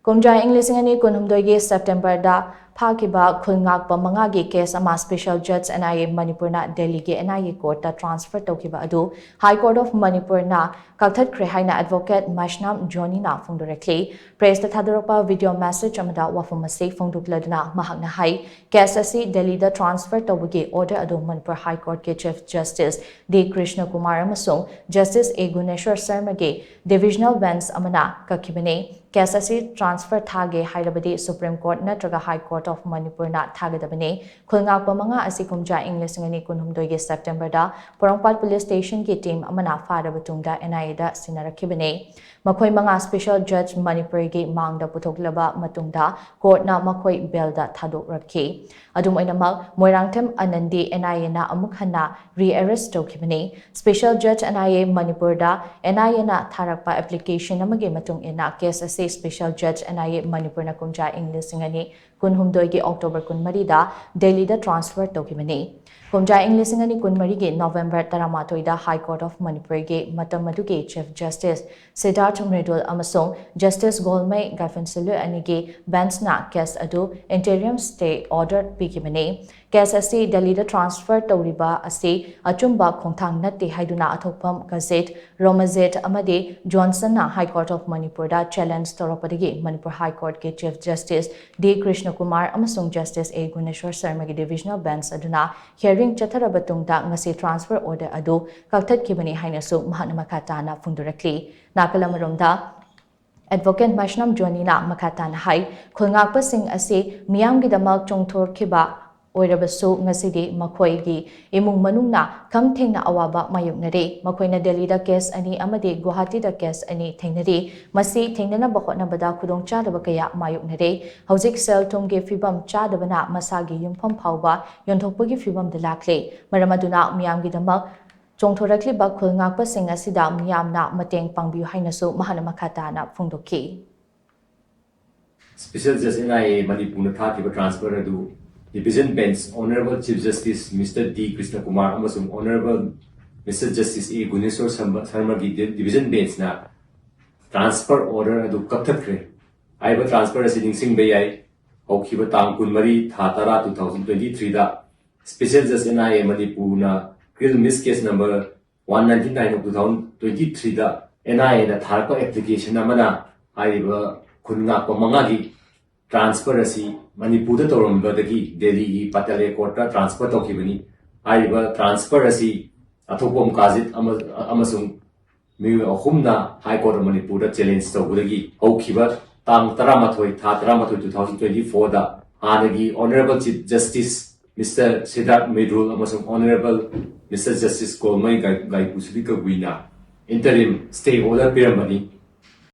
Kumja English ngani kunhumdoigi September da Phakhiba Khul Ngakpa mangagi case ama Special Judge NIA Manipur na Delhi ge NIA Court ta transfer Toukhibadu High Court of Manipur na Kakthatkhre haina Advocate Maisnam Johny na phongdorakli press ta thadoropa video message amada wafumase phongdukladna mahakna hai case asi Delhi da transfer tawgi order adu Manipur High Court ke Chief Justice D Krishna Kumar amasung Justice A Guneshwar Sharma ge Divisional Bench amana kakhibane case asi transfer thage hairabadi Supreme Court natraga High Court of Manipur na thagadabane Khul Ngakpa manga asi Kumja English ngani kunhumdoi September da Porongpat Police Station ki team amana farabatungda NIA da sinarakibane makhoi manga Special Judge Manipur gi mangda putoklaba matungda court na makhoi bail da thadokrakhi adum oinamak Moirangthem Anandi NIA na amuk hana re-arrest tokibane Special Judge NIA Manipur da NIA na tharakpa application amage matung ina case asi Special Judge NIA Manipur na Kumja English ngani kunhumdoi gi October 13 da Delhi da transfer tokibane Kumja English ngani 13 gi November 13 da High Court of Manipur gi matam madugi Chief Justice Siddharth Mridul amasung Justice Golmai Gaifansilu anigi bench na case adu interim stay order bigimane case asi Delhi da transfer tawriba asi achumba khongthang natte haiduna athokpam gazette romazet amadi Johnson na High Court of Manipur da challenge toropadigi Manipur High Court ke Chief Justice D Krishna Kumar amasung Justice A Guneshwar Sharma gi divisional bench aduna hearing chatharabatungda ngasi transfer order adu Kakthatkhre haina su mahana makata na phongdorakli nakalamaromda Advocate Maisnam Johny na makata na hai Khul Ngakpa sing asi miyamgi damak chongthorkhiba oirabasu ngasidi makhoi gi imung manungna kamthengna awaba mayuknare makhoina Delhi da case ani amadi Guwahati da case ani thengnari masi thengnana bahotna bada khudong chadaba kaya mayuknare hojik sel thumge fibam chadabana masagi yumpham phawba yonthokpagi fibam da lakle maramaduna miyamgi damak Chongthorakli ba Khul Ngakpa sing asida miyamna mateng pangbiu hainasu mahana makata na phongdokhi Special Judge NIA Manipur na Phakhiba transfer adu Division Bench Honorable Chief Justice Mr. D Krishna Kumar amasung Honorable Mr. Justice A Guneshwar Sharma gi Division Bench na transfer order adu Kakthatkhre aiba transfer asing sing bayai Toukhibadu tang kunmari tha 2023 da Special Judge NIA Manipur na Miss case number 199 of 2023 da NIA na tharpa application amana aiba Khul Ngakpa mangagi transfer asi Manipur da torambadagi Delhi gi Patale Court ta transfer tokibani aiba transfer asi athopom kazit amasung mi ahumna High Court of Manipur da challenge tawudagi hokhiba tang 13 tha 13 2024 da hanagi Honorable Chief Justice Mr. Siddharth Mridul amasung Honorable Mr. Justice Golmai Gaifansilu Interim Stay Order Piramani